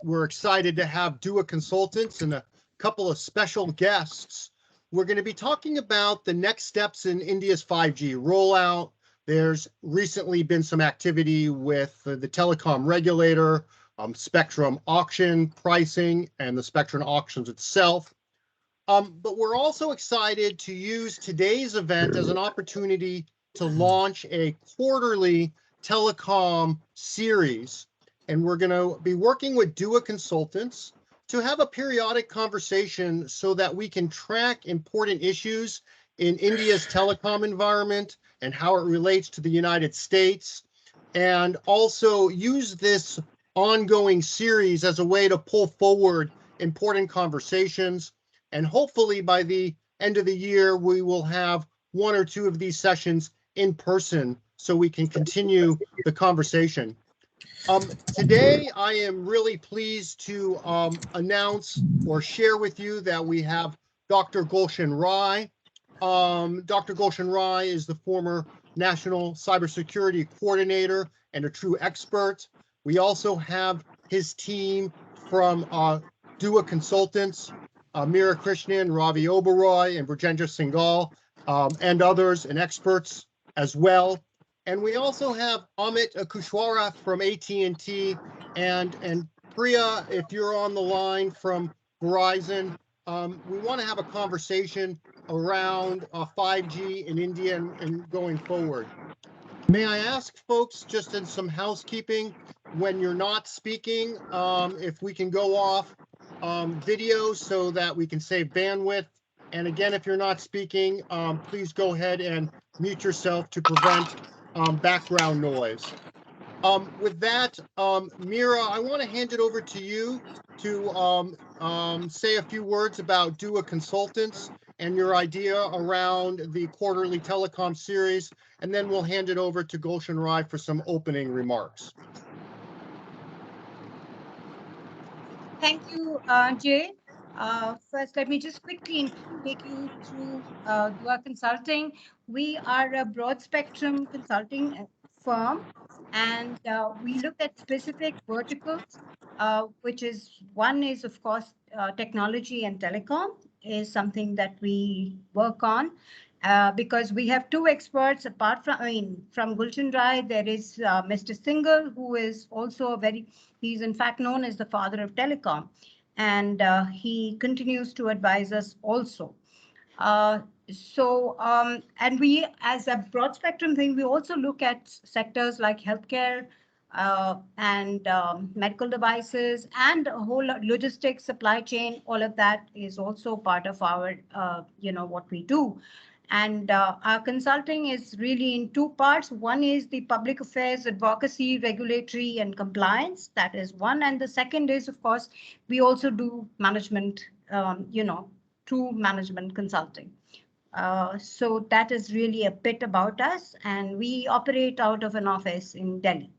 We're excited to have DUA Consultants and a couple of special guests. We're going to be talking about the next steps in India's 5G rollout. There's recently been some activity with the telecom regulator, spectrum auction pricing, and the spectrum auctions itself. But we're also excited to use today's event as an opportunity to launch a quarterly telecom series. And we're going to be working with DUA Consultants to have a periodic conversation so that we can track important issues in India's telecom environment and how it relates to the United States, and also use this ongoing series as a way to pull forward important conversations. And hopefully by the end of the year, we will have one or two of these sessions in person so we can continue the conversation. Today, I am really pleased to announce or share with you that we have Dr. Gulshan Rai. Dr. Gulshan Rai is the former National Cybersecurity Coordinator and a true expert. We also have his team from DUA Consultants, Meera Krishnan, Ravi Oberoi, and Brajendra Singhal, and others and experts as well. And we also have Amit Kushwaha from AT&T and Priya, if you're on the line from Verizon. We want to have a conversation around 5G in India and going forward. May I ask folks, just in some housekeeping, when you're not speaking, if we can go off video so that we can save bandwidth. And again, if you're not speaking, please go ahead and mute yourself to prevent background noise. With that, Meera, I want to hand it over to you to say a few words about DUA Consultants and your idea around the quarterly telecom series, and then we'll hand it over to Gulshan Rai for some opening remarks. Thank you, Jay. First, let me just quickly take you through DUA Consulting. We are a broad spectrum consulting firm, and we look at specific verticals, which is one is, of course, technology and telecom is something that we work on. Because we have two experts apart from, from Gulshan Rai, there is Mr. Singhal, who is also he's in fact known as the father of telecom, and he continues to advise us also. And we, as a broad spectrum thing, we also look at sectors like healthcare, and medical devices, and a whole logistics, supply chain. All of that is also part of our, what we do. And our consulting is really in two parts. One is the public affairs, advocacy, regulatory, and compliance. That is one. And the second is, of course, we also do management, true management consulting. So that is really a bit about us. And we operate out of an office in Delhi.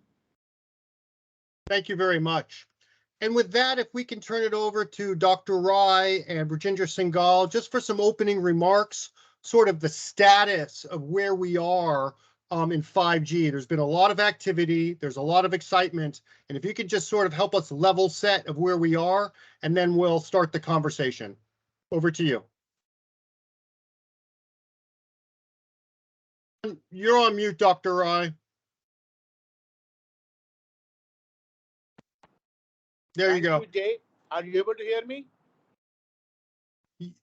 Thank you very much. And with that, if we can turn it over to Dr. Rai and Brajendra Singhal, just for some opening remarks, sort of the status of where we are in 5G. There's been a lot of activity, there's a lot of excitement, and if you could just sort of help us level set of where we are, and then we'll start the conversation. Over to you. You're on mute, Dr. Rai. There you go. Thank you, Jay. Are you able to hear me?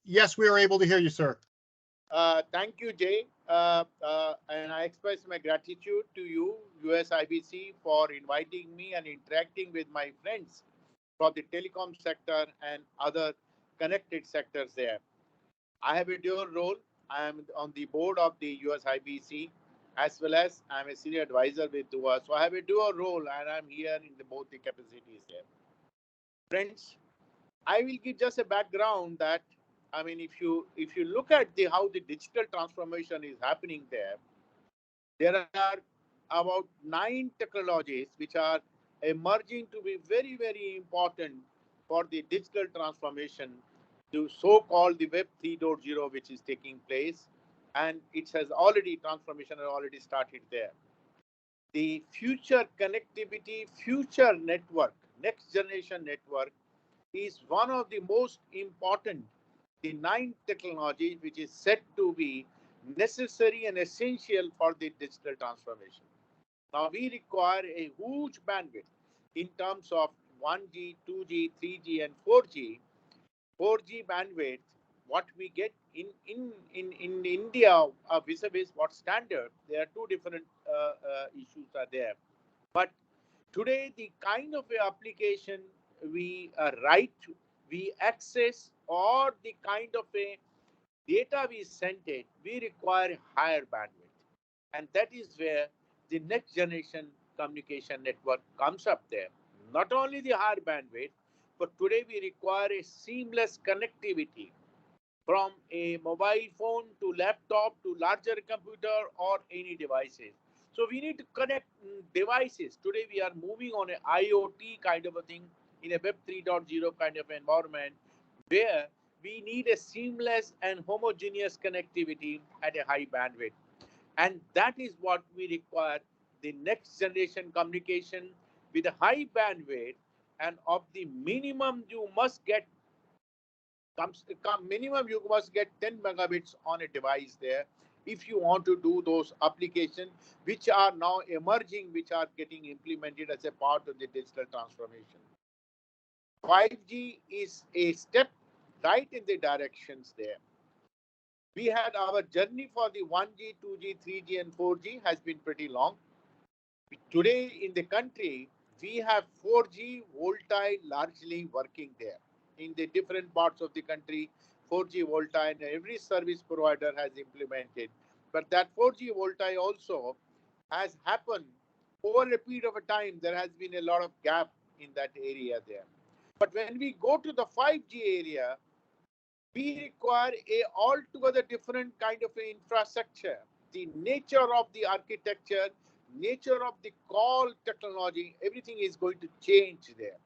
Yes, we are able to hear you, sir. Thank you, Jay. And I express my gratitude to you, USIBC, for inviting me and interacting with my friends from the telecom sector and other connected sectors there. I have a dual role. I am on the board of the USIBC, as well as I'm a senior advisor with DUA. So I have a dual role, and I'm here in both the capacities there. Friends, I will give just a background that, if you look at how the digital transformation is happening there are about 9 technologies which are emerging to be very, very important for the digital transformation, the so-called the Web 3.0, which is taking place, and transformation has already started there. The future connectivity, future network next generation network is one of the most important, the 9 technologies which is said to be necessary and essential for the digital transformation. Now we require a huge bandwidth in terms of 1G, 2G, 3G, and 4G. 4G bandwidth, what we get in India vis-a-vis what standard, there are two different issues are there. But today, the kind of application we write, we access, or the kind of a data we send it, we require higher bandwidth. And that is where the next generation communication network comes up there. Not only the higher bandwidth, but today we require a seamless connectivity from a mobile phone to laptop to larger computer or any devices. So we need to connect devices. Today we are moving on an IoT kind of a thing in a Web 3.0 kind of environment where we need a seamless and homogeneous connectivity at a high bandwidth. And that is what we require, the next generation communication with a high bandwidth, and of the minimum you must get minimum you must get 10 megabits on a device there if you want to do those applications which are now emerging, which are getting implemented as a part of the digital transformation. 5G is a step right in the directions there. We had our journey for the 1G, 2G, 3G, and 4G has been pretty long. Today in the country, we have 4G VoLTE largely working there. In the different parts of the country, 4G VoLTE and every service provider has implemented. But that 4G VoLTE also has happened over a period of a time. There has been a lot of gap in that area there. But when we go to the 5G area, we require a altogether different kind of infrastructure. The nature of the architecture, nature of the call technology, everything is going to change there.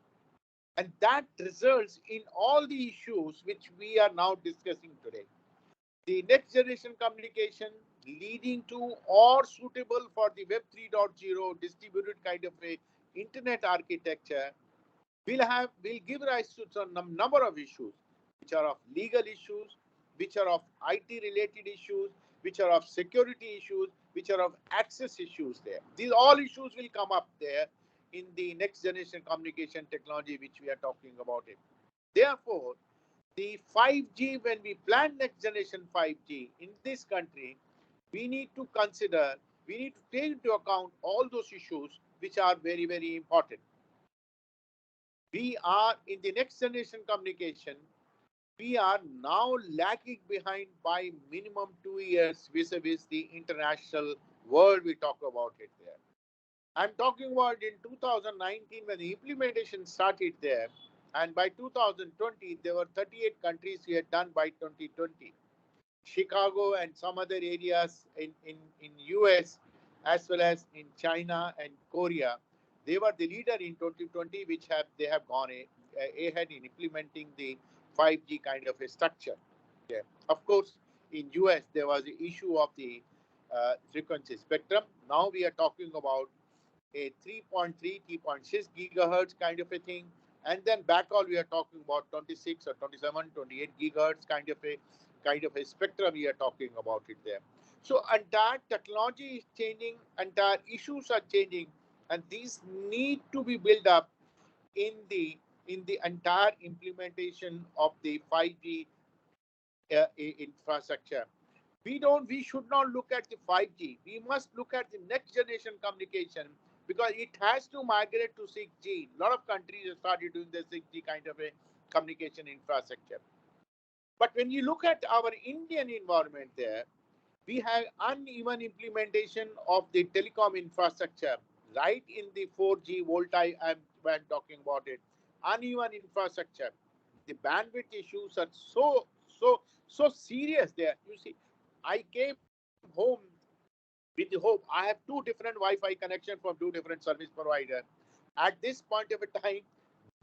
And that results in all the issues which we are now discussing today. The next generation communication leading to or suitable for the Web 3.0 distributed kind of a internet architecture will give rise to some number of issues, which are of legal issues, which are of IT related issues, which are of security issues, which are of access issues there. These all issues will come up there in the next generation communication technology, which we are talking about it. Therefore, the 5G, when we plan next generation 5G in this country, we need to consider, we need to take into account all those issues which are very, very important. We are in the next generation communication, we are now lagging behind by minimum 2 years vis-a-vis the international world we talk about it there. I'm talking about in 2019 when the implementation started there, and by 2020 there were 38 countries we had done by 2020. Chicago and some other areas in US as well as in China and Korea, they were the leader in 2020, which they have gone ahead in implementing the 5G kind of a structure. Yeah. Of course, in US there was the issue of the frequency spectrum. Now we are talking about a 3.3, 3.6 gigahertz kind of a thing. And then backhaul, we are talking about 26 or 27, 28 gigahertz kind of a spectrum we are talking about it there. So entire technology is changing, entire issues are changing, and these need to be built up in the entire implementation of the 5G infrastructure. We should not look at the 5G. We must look at the next generation communication, because it has to migrate to 6G. A lot of countries have started doing the 6G kind of a communication infrastructure. But when you look at our Indian environment there, we have uneven implementation of the telecom infrastructure, right in the 4G VoLTE I'm talking about it. Uneven infrastructure. The bandwidth issues are so serious there. You see, I came home with the hope. I have two different Wi-Fi connections from two different service providers. At this point of a time,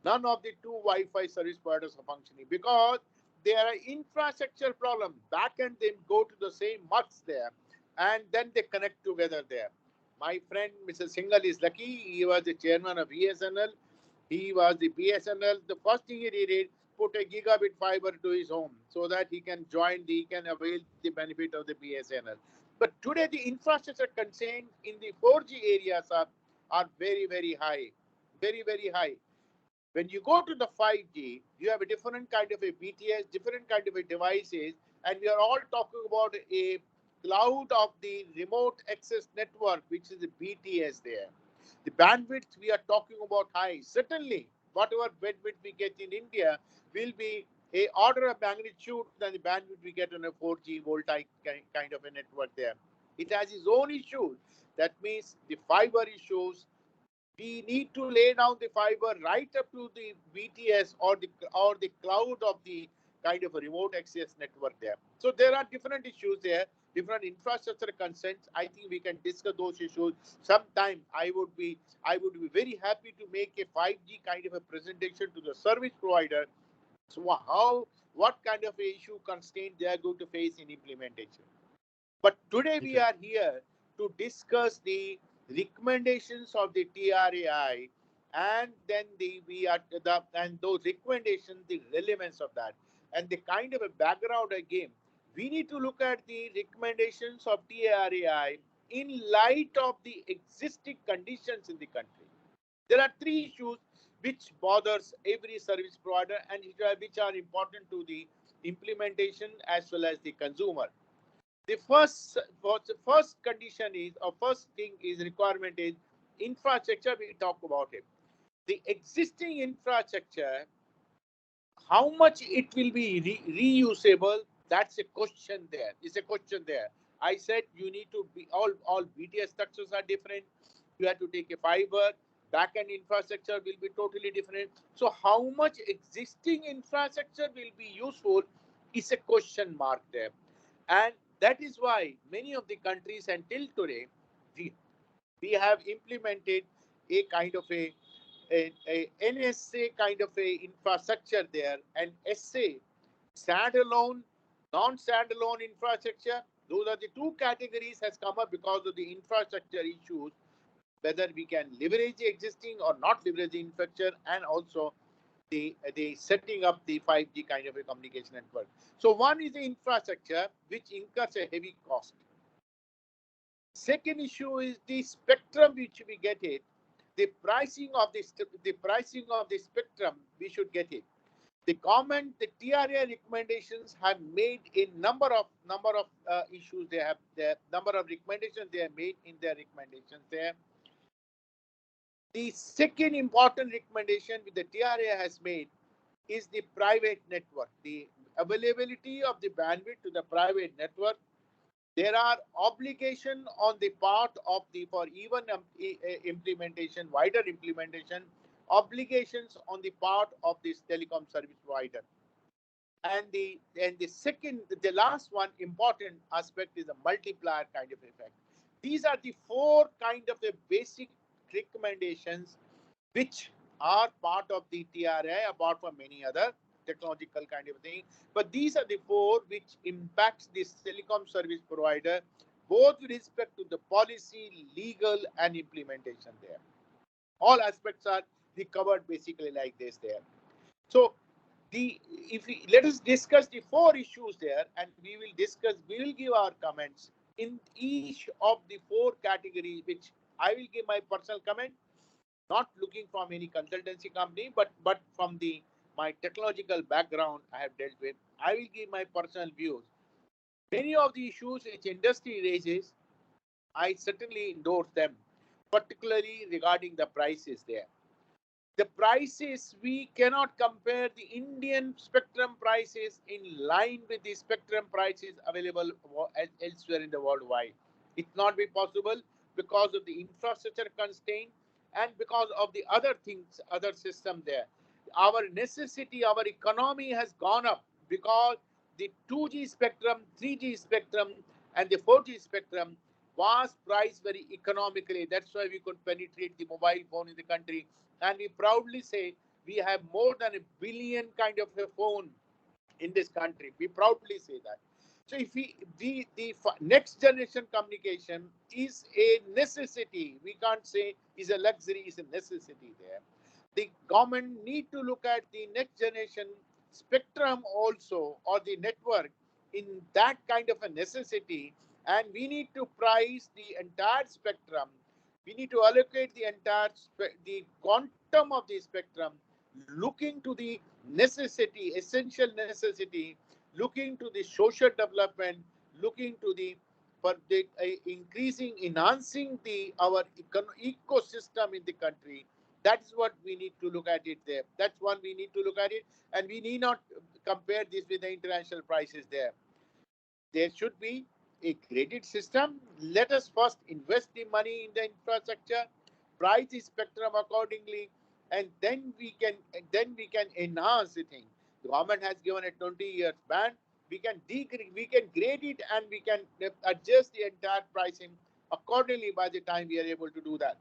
none of the two Wi-Fi service providers are functioning because there are infrastructure problems. Back end, they go to the same mux there, and then they connect together there. My friend Mr. Singhal is lucky. He was the chairman of ESNL. He was the BSNL. The first thing he did is put a gigabit fiber to his home so that he can he can avail the benefit of the BSNL. But today the infrastructure constraints in the 4G areas are very, very high. Very, very high. When you go to the 5G, you have a different kind of a BTS, different kind of a devices, and we are all talking about a cloud of the remote access network, which is the BTS there. The bandwidth we are talking about high. Certainly, whatever bandwidth we get in India will be a order of magnitude than the bandwidth we get on a 4G voltaic kind of a network there. It has its own issues. That means the fiber issues, we need to lay down the fiber right up to the BTS or the cloud of the kind of a remote access network there. So there are different issues there, different infrastructure concerns. I think we can discuss those issues sometime. I would be very happy to make a 5G kind of a presentation to the service provider. So what kind of a issue constraint they are going to face in implementation. But today we Okay. are here to discuss the recommendations of the TRAI, and then and those recommendations, the relevance of that, and the kind of a background again. We need to look at the recommendations of TRAI in light of the existing conditions in the country. There are three issues which bothers every service provider and which are important to the implementation as well as the consumer. The first condition is, or first thing is requirement is infrastructure. We talk about it. The existing infrastructure, how much it will be reusable? That's a question there. It's a question there. I said you need to be all BTS structures are different. You have to take a fiber. Backend infrastructure will be totally different. So how much existing infrastructure will be useful is a question mark there. And that is why many of the countries until today, we, we have implemented a kind of a NSA kind of a infrastructure there, and SA, standalone, non-standalone infrastructure. Those are the two categories has come up because of the infrastructure issues, whether we can leverage the existing or not leverage the infrastructure, and also the setting up the 5G kind of a communication network. So one is the infrastructure, which incurs a heavy cost. Second issue is the spectrum which we get it. The pricing of the spectrum we should get it. The TRA recommendations have made a number of issues. They have the number of recommendations they have made in their recommendations there. The second important recommendation which the TRA has made is the private network, the availability of the bandwidth to the private network. There are obligation on the part of the, for even implementation, wider implementation, obligations on the part of this telecom service provider. And the last one important aspect is the multiplier kind of effect. These are the four kind of the basic recommendations which are part of the TRA, apart from many other technological kind of thing. But these are the four which impacts this telecom service provider, both with respect to the policy, legal, and implementation there. All aspects are covered basically like this there. So let us discuss the four issues there, and we will give our comments in each of the four categories, which I will give my personal comment, not looking from any consultancy company, but from my technological background I have dealt with. I will give my personal views. Many of the issues which industry raises, I certainly endorse them, particularly regarding the prices there. The prices, we cannot compare the Indian spectrum prices in line with the spectrum prices available elsewhere in the worldwide. It not be possible because of the infrastructure constraint and because of the other things, other system there. Our necessity, our economy has gone up because the 2G spectrum, 3G spectrum, and the 4G spectrum was priced very economically. That's why we could penetrate the mobile phone in the country. And we proudly say we have more than 1 billion kind of a phone in this country. We proudly say that. So if the next generation communication is a necessity, we can't say is a luxury, is a necessity there. the government need to look at the next generation spectrum also, or the network, in that kind of a necessity, and we need to price the entire spectrum. We need to allocate the entire the quantum of the spectrum, looking to the necessity, essential necessity, looking to the social development, looking to the for the increasing, enhancing the our ecosystem in the country. That's what we need to look at it there. That's one we need to look at it, and we need not compare this with the international prices there. There should be a graded system. Let us first invest the money in the infrastructure, price the spectrum accordingly, and then we can enhance the thing. The government has given a 20 years ban. We can grade it, and we can adjust the entire pricing accordingly by the time we are able to do that.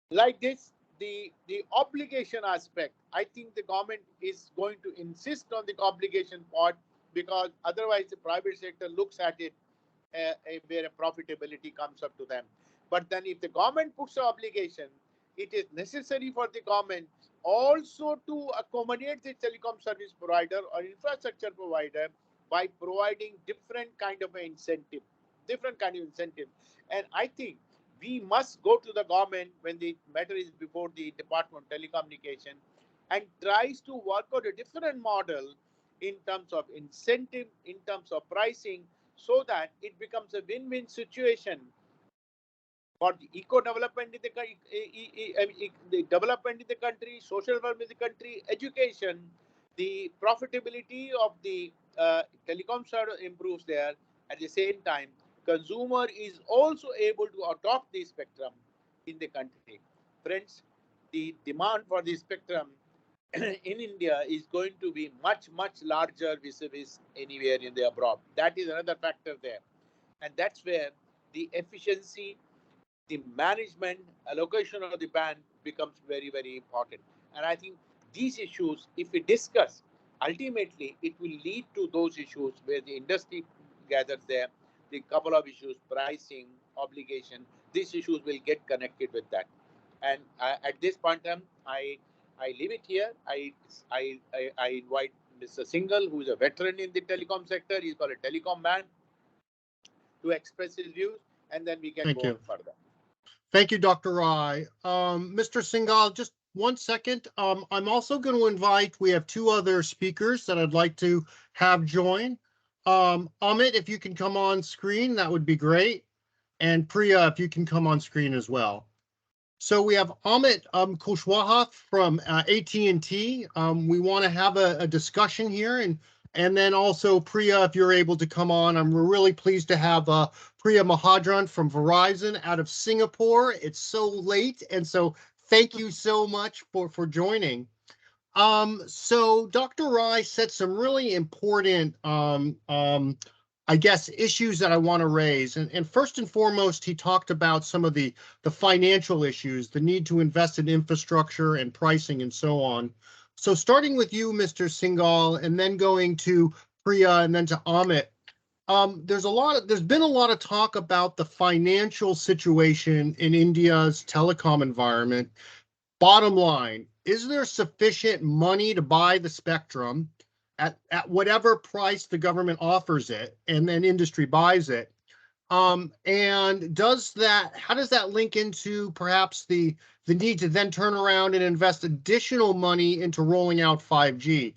Like this, the obligation aspect, I think the government is going to insist on the obligation part, because otherwise the private sector looks at it where a profitability comes up to them. But then if the government puts an obligation, it is necessary for the government also to accommodate the telecom service provider or infrastructure provider by providing different kind of incentive, and I think we must go to the government when the matter is before the Department of Telecommunication, and tries to work out a different model in terms of incentive, in terms of pricing, so that it becomes a win-win situation for the eco development in the development in the country, social development in the country, education. The profitability of the telecom service improves there. At the same time, consumer is also able to adopt the spectrum in the country. Friends, the demand for the spectrum in India is going to be much, much larger vis-a-vis anywhere in the abroad. That is another factor there. And that's where the efficiency, the management, allocation of the band becomes very, very important. And I think these issues, if we discuss, ultimately it will lead to those issues where the industry gathers there, the couple of issues, pricing, obligation, these issues will get connected with that. And at this point in time, I leave it here. I invite Mr. Singhal, who is a veteran in the telecom sector. He's called a telecom man, to express his views, and then we can Thank go you. on further. Thank you, Dr. Rai. Mr. Singhal, just 1 second. I'm also going to invite, we have 2 other speakers that I'd like to have join. Amit, if you can come on screen, that would be great. And Priya, if you can come on screen as well. So we have Amit Kushwaha from AT&T. We want to have a discussion here, and then also Priya, if you're able to come on. I'm really pleased to have Priya Mahadran from Verizon out of Singapore. It's so late, and so thank you so much for joining. So Dr. Rai said some really important I guess, issues that I want to raise. And first and foremost, he talked about some of the financial issues, the need to invest in infrastructure and pricing and so on. So starting with you, Mr. Singhal, and then going to Priya and then to Amit, there's been a lot of talk about the financial situation in India's telecom environment. Bottom line, is there sufficient money to buy the spectrum at whatever price the government offers it, and then industry buys it? And how does that link into perhaps the need to then turn around and invest additional money into rolling out 5G?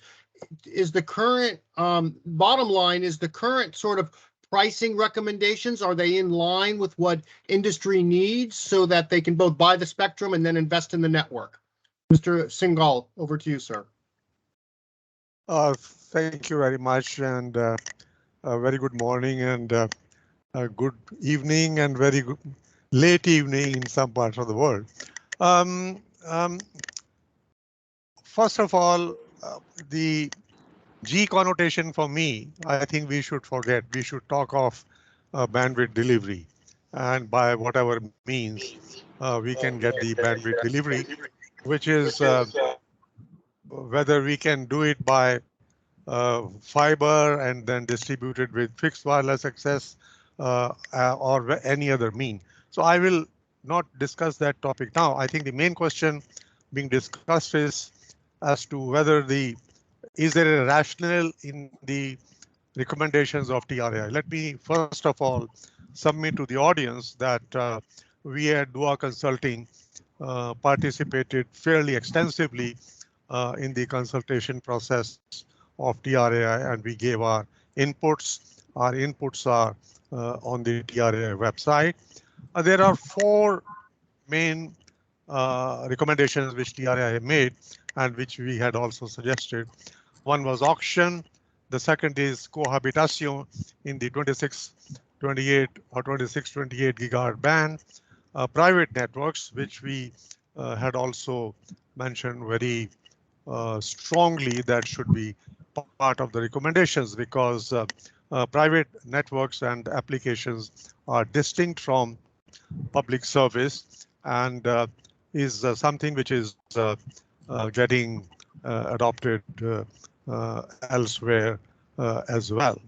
Is the current bottom line, is the current sort of pricing recommendations, are they in line with what industry needs so that they can both buy the spectrum and then invest in the network? Mr. Singhal, over to you, sir. Thank you very much, and a very good morning, and a good evening, and very good late evening in some parts of the world. First of all, the G connotation for me, I think we should forget. We should talk of bandwidth delivery, and by whatever means we can get the bandwidth delivery, which is whether we can do it by fiber and then distributed with fixed wireless access or any other mean. So I will not discuss that topic now. I think the main question being discussed is as to whether is there a rationale in the recommendations of TRAI. Let me first of all submit to the audience that we at Dua Consulting participated fairly extensively in the consultation process of TRAI, and we gave our inputs. Our inputs are on the TRAI website. There are four main recommendations which TRAI made and which we had also suggested. One was auction. The second is cohabitation in the 2628 or 2628 gigahertz band. Private networks, which we had also mentioned very strongly that should be part of the recommendations, because private networks and applications are distinct from public service and is something which is getting adopted elsewhere as well.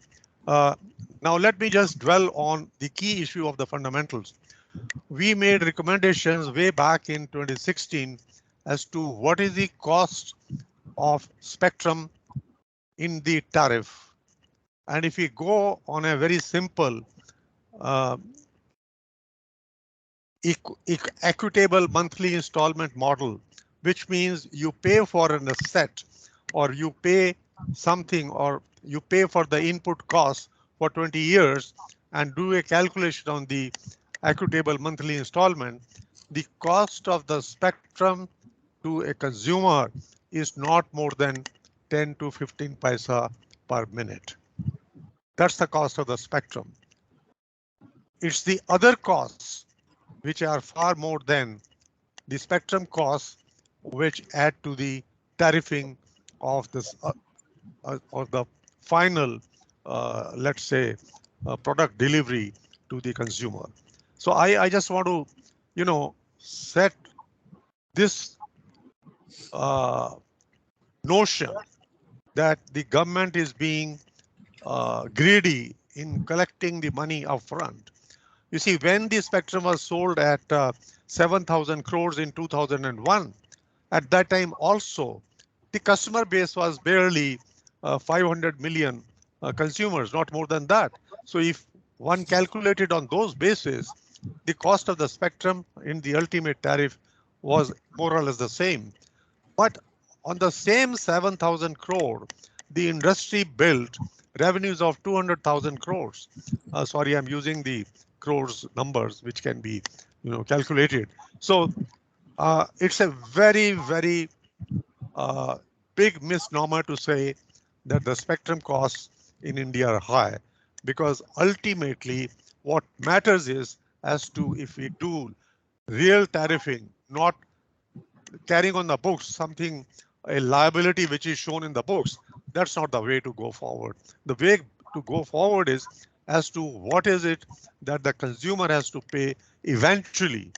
Now let me just dwell on the key issue of the fundamentals. We made recommendations way back in 2016 as to what is the cost of spectrum in the tariff. And if we go on a very simple uh, equitable monthly installment model, which means you pay for an asset or you pay something or you pay for the input cost for 20 years and do a calculation on the equitable monthly installment, the cost of the spectrum to a consumer is not more than 10 to 15 paisa per minute. That's the cost of the spectrum. It's the other costs which are far more than the spectrum costs, which add to the tariffing of this or the final, let's say, product delivery to the consumer. So I just want to, set this notion that the government is being greedy in collecting the money upfront. You see, when the spectrum was sold at 7,000 crores in 2001, at that time also, the customer base was barely 500 million consumers, not more than that. So if one calculated on those bases, the cost of the spectrum in the ultimate tariff was more or less the same. But on the same 7,000 crore, the industry built revenues of 200,000 crores. Sorry, I'm using the crores numbers, which can be, calculated. So it's a very, very big misnomer to say that the spectrum costs in India are high, because ultimately what matters is as to if we do real tariffing, not carrying on the books something, a liability which is shown in the books. That's not the way to go forward. The way to go forward is as to what is it that the consumer has to pay eventually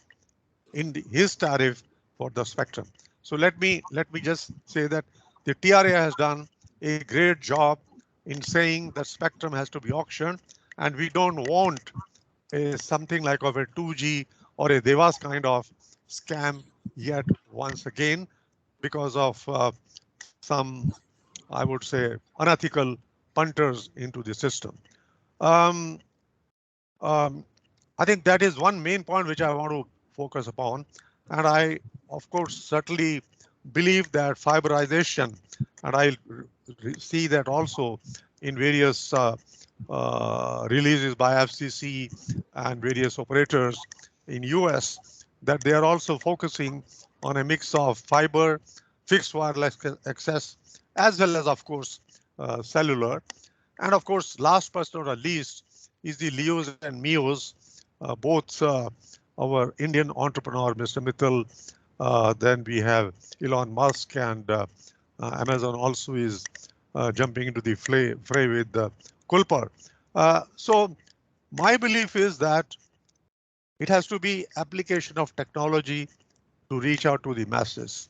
in his tariff for the spectrum. So let me just say that the TRA has done a great job in saying that spectrum has to be auctioned, and we don't want something like of a 2G or a Devas kind of scam yet once again, because of some, I would say, unethical punters into the system. Um, I think that is one main point which I want to focus upon. And I, of course, certainly believe that fiberization, and I see that also in various releases by FCC and various operators in US, that they are also focusing on a mix of fiber, fixed wireless access, as well as, of course, cellular. And of course, last but not least is the LEOs and MEOs, both our Indian entrepreneur, Mr. Mittal, then we have Elon Musk, and Amazon also is jumping into the fray with Kulpar. So my belief is that it has to be application of technology to reach out to the masses.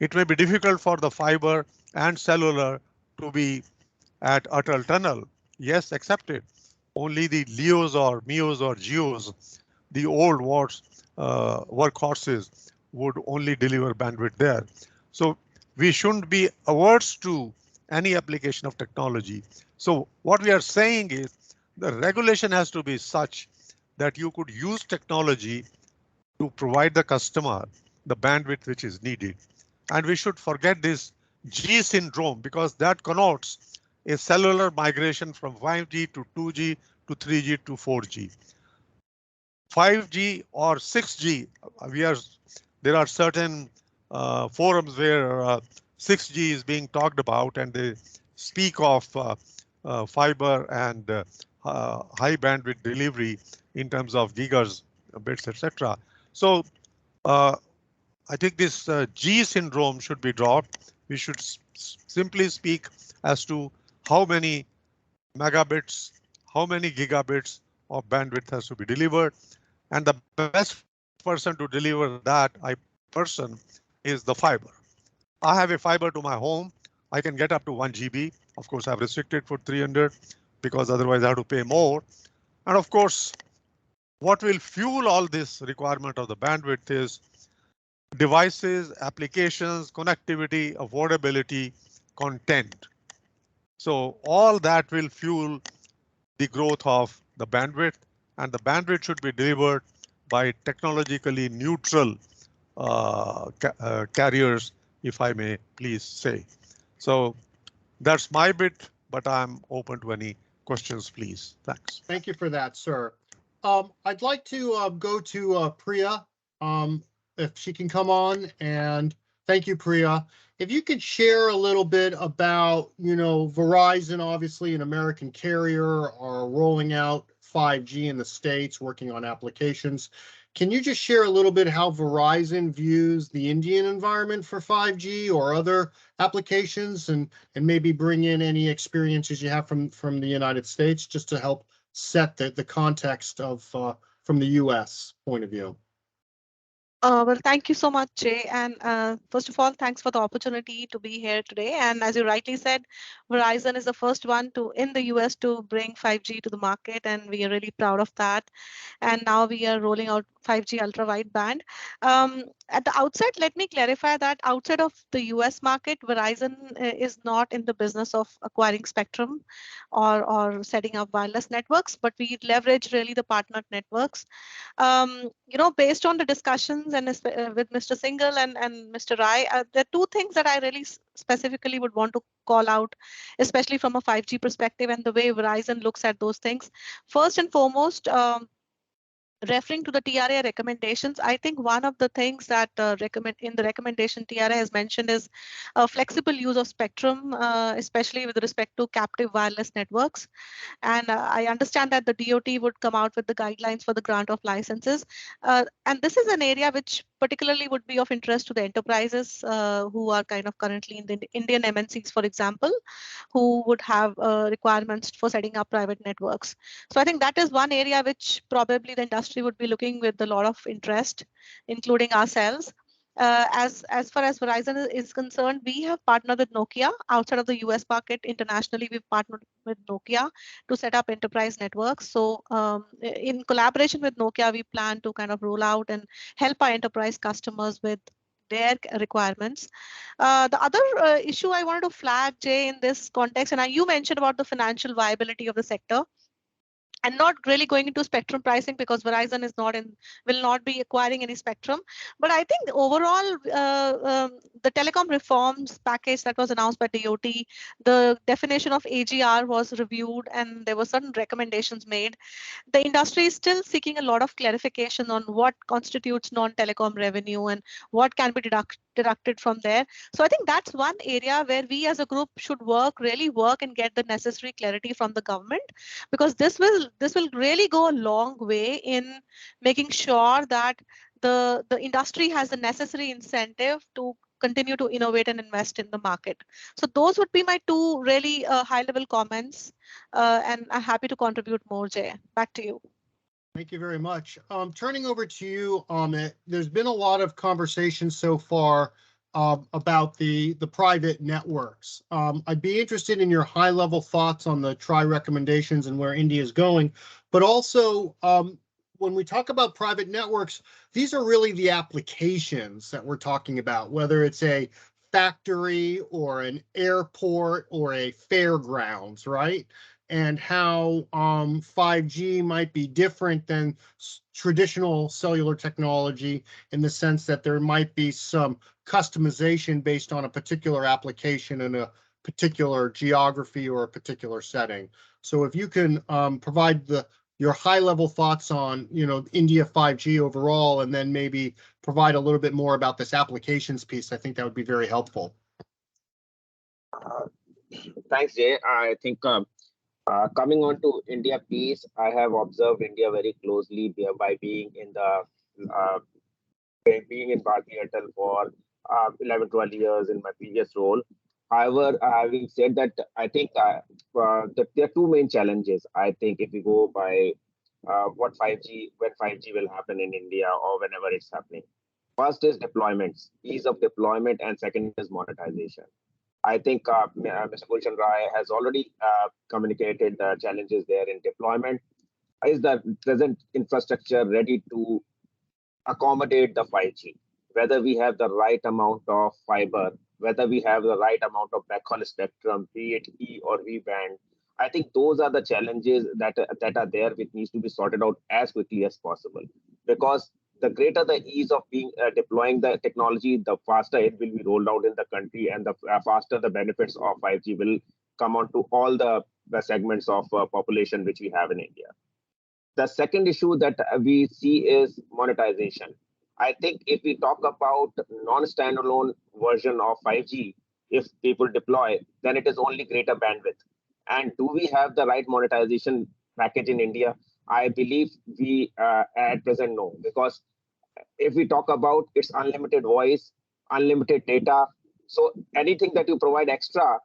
It may be difficult for the fiber and cellular to be at Atal Tunnel. Yes, accepted. Only the LEOs or MEOs or GEOs, the old workhorses, would only deliver bandwidth there. So we shouldn't be averse to any application of technology. So what we are saying is the regulation has to be such that you could use technology to provide the customer the bandwidth which is needed. And we should forget this G syndrome because that connotes a cellular migration from 5G to 2G to 3G to 4G. 5G or 6G, there are certain forums where 6G is being talked about, and they speak of fiber and high bandwidth delivery in terms of gigas, bits, etc. So I think this G syndrome should be dropped. We should simply speak as to how many megabits, how many gigabits of bandwidth has to be delivered. And the best person to deliver that person is the fiber. I have a fiber to my home. I can get up to 1 GB. Of course, I've restricted for 300 because otherwise I have to pay more. And of course, what will fuel all this requirement of the bandwidth is devices, applications, connectivity, affordability, content. So all that will fuel the growth of the bandwidth, and the bandwidth should be delivered by technologically neutral carriers, if I may please say. So that's my bit, but I'm open to any questions, please. Thanks. Thank you for that, sir. I'd like to go to Priya, if she can come on, and thank you, Priya. If you could share a little bit about, Verizon, obviously an American carrier, are rolling out 5G in the States, working on applications. Can you just share a little bit how Verizon views the Indian environment for 5G or other applications, and maybe bring in any experiences you have from the United States, just to help set the context of from the US point of view? Well, thank you so much, Jay. And first of all, thanks for the opportunity to be here today. And as you rightly said, Verizon is the first one in the US to bring 5G to the market, and we are really proud of that. And now we are rolling out 5G ultra wideband. At the outset, let me clarify that outside of the US market, Verizon is not in the business of acquiring spectrum or setting up wireless networks, but we leverage really the partner networks. Based on the discussions and with Mr. Singhal and Mr. Rai, there are two things that I really specifically would want to call out, especially from a 5G perspective and the way Verizon looks at those things. First and foremost, referring to the TRA recommendations, I think one of the things that in the recommendation TRA has mentioned is flexible use of spectrum, especially with respect to captive wireless networks. And I understand that the DOT would come out with the guidelines for the grant of licenses. And this is an area which particularly would be of interest to the enterprises who are kind of currently in the Indian MNCs, for example, who would have requirements for setting up private networks. So I think that is one area which probably the industry would be looking with a lot of interest, including ourselves. As far as Verizon is concerned, we have partnered with Nokia outside of the US market. Internationally, we've partnered with Nokia to set up enterprise networks. So in collaboration with Nokia, we plan to kind of roll out and help our enterprise customers with their requirements. The other issue I wanted to flag, Jay, in this context, and you mentioned about the financial viability of the sector. And not really going into spectrum pricing because Verizon will not be acquiring any spectrum. But I think overall, the telecom reforms package that was announced by DOT, the definition of AGR was reviewed and there were certain recommendations made. The industry is still seeking a lot of clarification on what constitutes non-telecom revenue and what can be deducted from there. So I think that's one area where we as a group should really work and get the necessary clarity from the government, because this will really go a long way in making sure that the industry has the necessary incentive to continue to innovate and invest in the market. So those would be my two really high-level comments, and I'm happy to contribute more, Jay. Back to you. Thank you very much. Turning over to you, Amit, there's been a lot of conversation so far about the private networks. I'd be interested in your high-level thoughts on the TRI recommendations and where India is going, but also when we talk about private networks, these are really the applications that we're talking about, whether it's a factory or an airport or a fairgrounds, right? And how 5G might be different than traditional cellular technology in the sense that there might be some customization based on a particular application in a particular geography or a particular setting. So if you can provide your high-level thoughts on, India 5G overall, and then maybe provide a little bit more about this applications piece, I think that would be very helpful. Thanks, Jay. I think coming on to India piece, I have observed India very closely by being in Bharti Airtel for 11, 12 years in my previous role. However, having said that, I think that there are two main challenges. I think if we go by when 5G will happen in India or whenever it's happening. First is deployments, ease of deployment, and second is monetization. I think Mr. Gulshan Rai has already communicated the challenges there in deployment. Is the present infrastructure ready to accommodate the 5G? Whether we have the right amount of fiber, whether we have the right amount of backhaul spectrum, be it E or V band. I think those are the challenges that are there, which needs to be sorted out as quickly as possible. Because the greater the ease of deploying the technology, the faster it will be rolled out in the country, and the faster the benefits of 5G will come on to all the segments of population which we have in India. The second issue that we see is monetization. I think if we talk about non-standalone version of 5G, if people deploy, then it is only greater bandwidth. And do we have the right monetization package in India? I believe we at present no, because if we talk about it's unlimited voice, unlimited data, so anything that you provide extra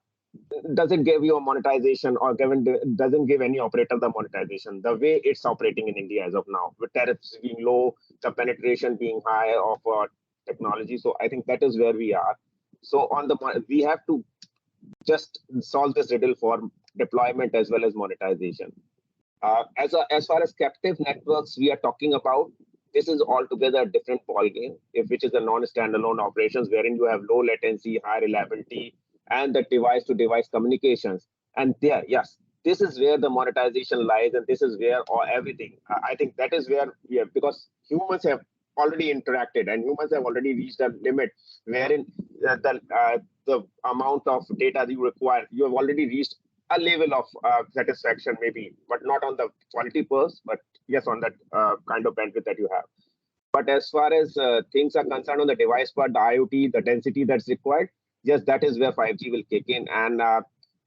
doesn't give you a monetization or doesn't give any operator the monetization the way it's operating in India as of now, with tariffs being low, the penetration being high of technology. So I think that is where we are. So we have to just solve this riddle for deployment as well as monetization. As far as captive networks we are talking about, this is altogether a different ballgame, which is a non-standalone operations wherein you have low latency, high reliability, and the device-to-device communications. And there, yes, this is where the monetization lies, and this is where everything. I think that is where we have, because humans have already interacted, and humans have already reached a limit wherein the amount of data that you require, you have already reached a level of satisfaction, maybe, but not on the quality burst, but yes, on that kind of bandwidth that you have. But as far as things are concerned on the device part, the IoT, the density that's required, yes, that is where 5G will kick in. And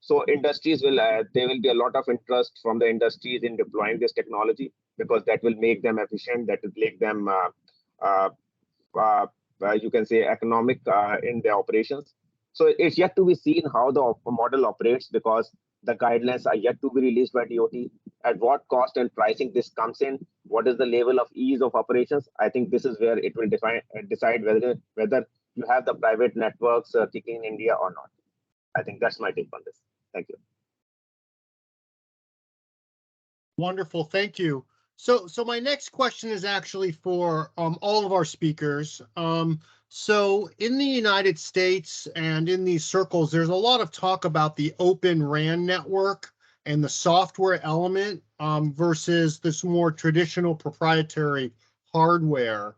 so industries there will be a lot of interest from the industries in deploying this technology, because that will make them efficient, that will make them, you can say, economic in their operations. So it's yet to be seen how the model operates, because the guidelines are yet to be released by DOT. At what cost and pricing this comes in, what is the level of ease of operations? I think this is where it will decide whether you have the private networks kicking in India or not. I think that's my take on this. Thank you. Wonderful, thank you. So my next question is actually for all of our speakers. So in the United States and in these circles, there's a lot of talk about the Open RAN network and the software element versus this more traditional proprietary hardware.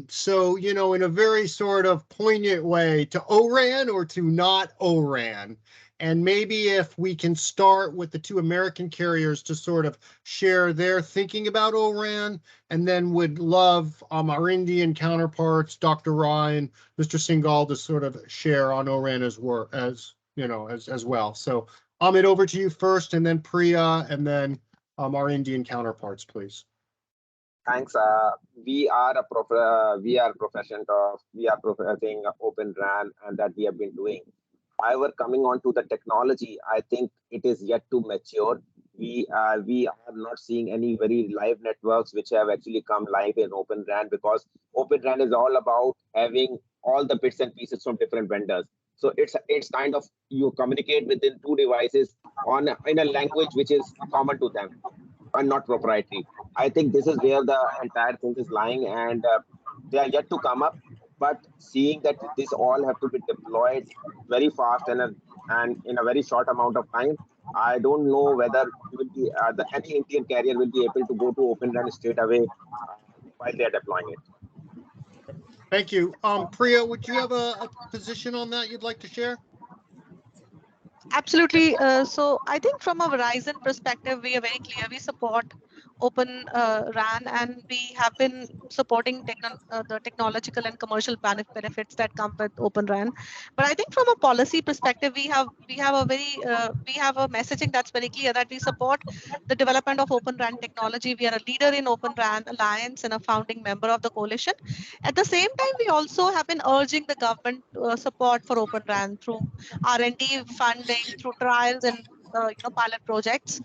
So, in a very sort of poignant way, to O-RAN or to not O-RAN. And maybe if we can start with the two American carriers to sort of share their thinking about O-RAN, and then would love our Indian counterparts, Dr. Rai and Mr. Singhal, to sort of share on O-RAN as well. So Amit, over to you first, and then Priya, and then our Indian counterparts, please. Thanks. We are professing Open RAN, and that we have been doing. However, coming on to the technology, I think it is yet to mature. We are not seeing any very live networks which have actually come live in Open RAN, because Open RAN is all about having all the bits and pieces from different vendors. So it's kind of, you communicate within two devices in a language which is common to them. and not proprietary. I think this is where the entire thing is lying, and they are yet to come up. But seeing that this all have to be deployed very fast and in a very short amount of time, I don't know whether we will be any Indian carrier will be able to go to Open RAN straight away while they are deploying it. Thank you. Priya, would you have a position on that you'd like to share? Absolutely. So I think from a Verizon perspective, we are very clear. We support Open RAN, and we have been supporting the technological and commercial benefits that come with Open RAN. But I think from a policy perspective, we have a messaging that's very clear that we support the development of Open RAN technology. We are a leader in Open RAN Alliance and a founding member of the coalition. At the same time, we also have been urging the government support for Open RAN through R&D funding, through trials and pilot projects.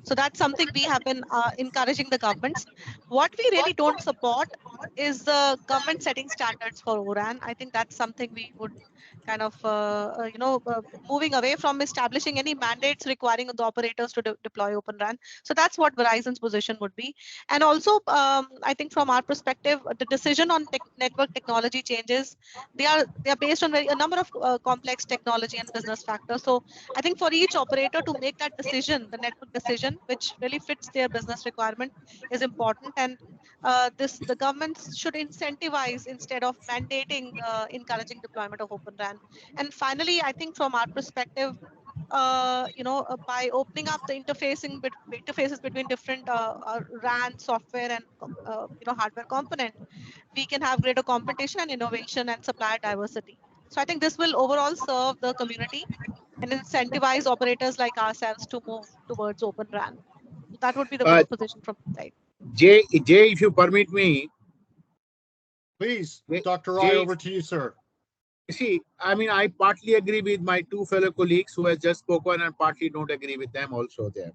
So that's something we have been encouraging the governments. What we really don't support is the government setting standards for ORAN. I think that's something we would kind of moving away from establishing any mandates requiring the operators to deploy Open RAN. So that's what Verizon's position would be. And also, I think from our perspective, the decision on network technology changes, they are based on a number of complex technology and business factors. So I think for each operator to make that decision, the network decision, which really fits their business requirement, is important. And the governments should incentivize instead of mandating, encouraging deployment of Open RAN. And finally, I think from our perspective, by opening up the interfaces between different RAN software and hardware component, we can have greater competition and innovation and supplier diversity. So I think this will overall serve the community and incentivize operators like ourselves to move towards Open RAN. That would be the position from my side. Jay, if you permit me. Please, Dr. Rai, over to you, sir. See, I mean, I partly agree with my two fellow colleagues who have just spoken and partly don't agree with them also there.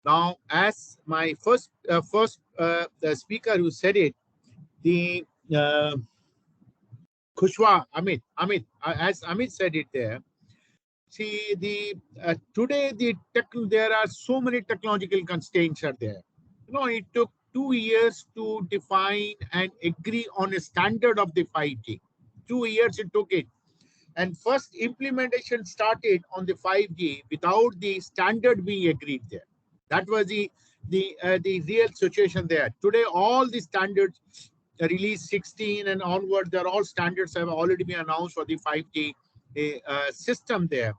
Now, as my first speaker who said it, the Kushwa, Amit, as Amit said it there, see, today there are so many technological constraints are there. It took 2 years to define and agree on a standard of the 5G. 2 years it took it. And first implementation started on the 5G without the standard being agreed there. That was the real situation there. Today, all the standards, release 16 and onward, they're all standards have already been announced for the 5G system there.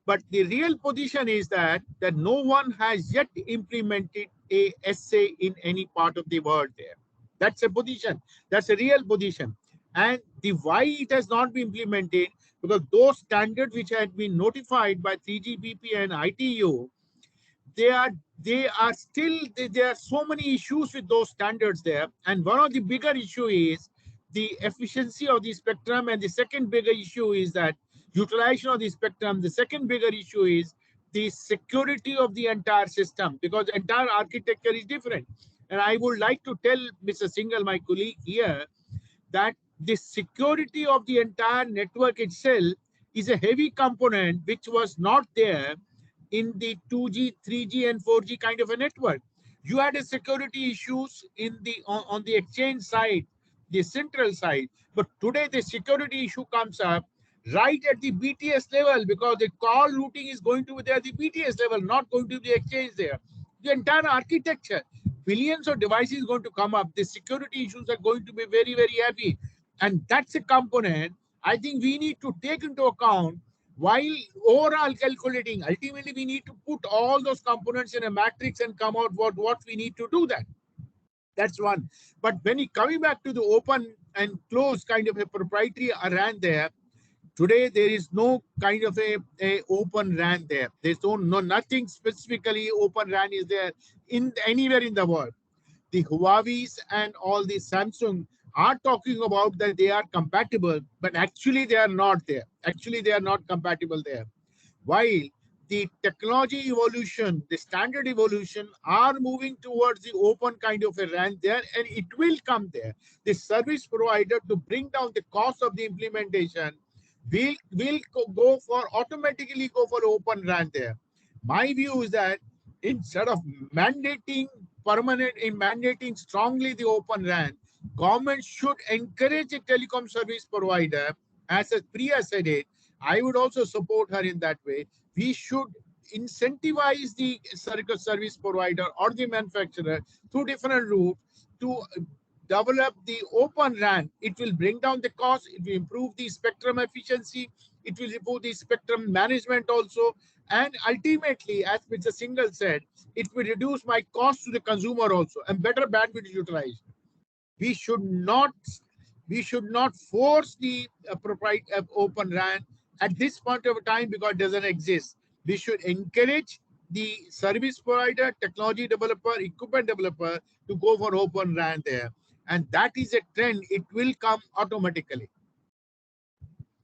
But the real position is that no one has yet implemented a SA in any part of the world there. That's a position. That's a real position. And the why it has not been implemented, because those standards which had been notified by 3GPP and ITU, there are so many issues with those standards there. And one of the bigger issue is the efficiency of the spectrum. And the second bigger issue is that utilization of the spectrum. The second bigger issue is the security of the entire system, because the entire architecture is different. And I would like to tell Mr. Singhal, my colleague here, that the security of the entire network itself is a heavy component which was not there in the 2G, 3G, and 4G kind of a network. You had a security issues on the exchange side, the central side, but today the security issue comes up right at the BTS level, because the call routing is going to be there at the BTS level, not going to be the exchange there. The entire architecture, billions of devices going to come up. The security issues are going to be very, very heavy. And that's a component I think we need to take into account while overall calculating. Ultimately, we need to put all those components in a matrix and come out what we need to do that. That's one. But when you coming back to the open and closed kind of a proprietary RAN there, today there is no kind of a open RAN there. There's nothing specifically open RAN is there anywhere in the world. The Huawei's and all the Samsung are talking about that they are compatible, but actually they are not there. Actually, they are not compatible there. While the technology evolution, the standard evolution are moving towards the open kind of a RAN there, and it will come there. The service provider, to bring down the cost of the implementation, will automatically go for open RAN there. My view is that instead of mandating strongly the Open RAN, government should encourage a telecom service provider, as Priya said it. I would also support her in that way. We should incentivize the circuit service provider or the manufacturer through different routes to develop the Open RAN. It will bring down the cost, it will improve the spectrum efficiency, it will improve the spectrum management also, and ultimately, as Mr. Singhal said, it will reduce my cost to the consumer also and better bandwidth utilized. We should not force the Open RAN at this point of time because it doesn't exist. We should encourage the service provider, technology developer, equipment developer to go for Open RAN there. And that is a trend. It will come automatically.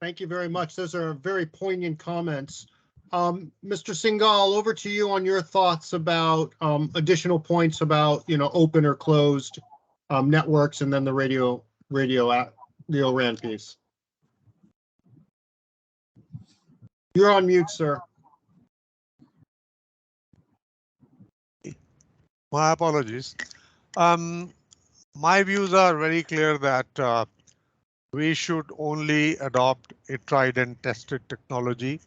Thank you very much. Those are very poignant comments. Mr. Singhal, over to you on your thoughts about additional points about, open or closed networks, and then the radio RAN piece. You're on mute, sir. My apologies. My views are very clear that we should only adopt a tried and tested technology.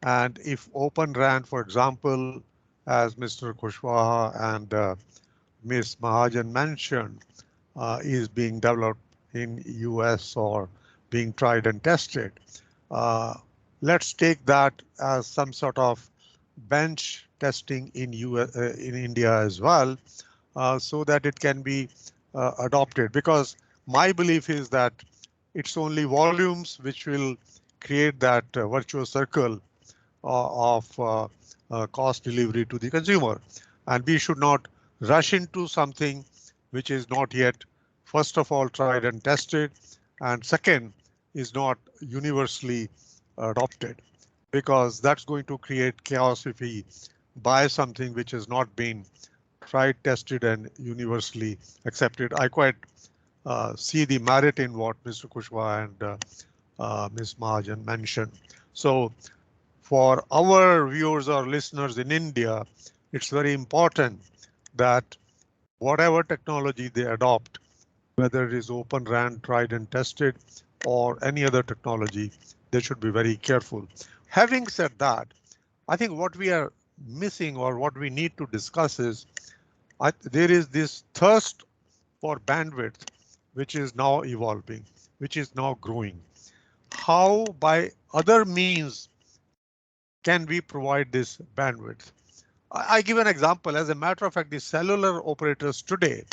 And if Open RAN, for example, as Mr. Kushwaha and Ms. Mahajan mentioned, is being developed in US or being tried and tested, let's take that as some sort of bench testing in India as well, so that it can be adopted. Because my belief is that it's only volumes which will create that virtuous circle of cost delivery to the consumer. And we should not rush into something which is not yet, first of all, tried and tested, and second, is not universally adopted, because that's going to create chaos if we buy something which has not been tried, tested, and universally accepted. I quite see the merit in what Mr. Kushwaha and Ms. Mahajan mentioned. So for our viewers or listeners in India, it's very important that whatever technology they adopt, whether it is Open RAN, tried and tested, or any other technology, they should be very careful. Having said that, I think what we are missing or what we need to discuss is there is this thirst for bandwidth, which is now evolving, which is now growing. How by other means can we provide this bandwidth? I give an example. As a matter of fact, the cellular operators today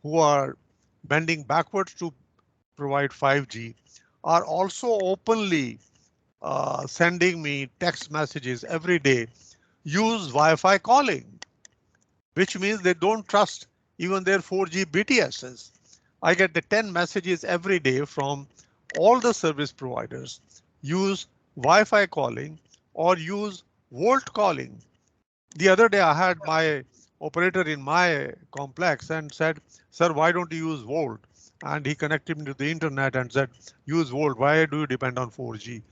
who are bending backwards to provide 5G are also openly sending me text messages every day, use Wi-Fi calling, which means they don't trust even their 4G BTSs. I get the 10 messages every day from all the service providers, use Wi-Fi calling or use Volt calling. The other day I had my operator in my complex and said, sir, why don't you use Volt? And he connected me to the internet and said, use Volt. Why do you depend on 4G,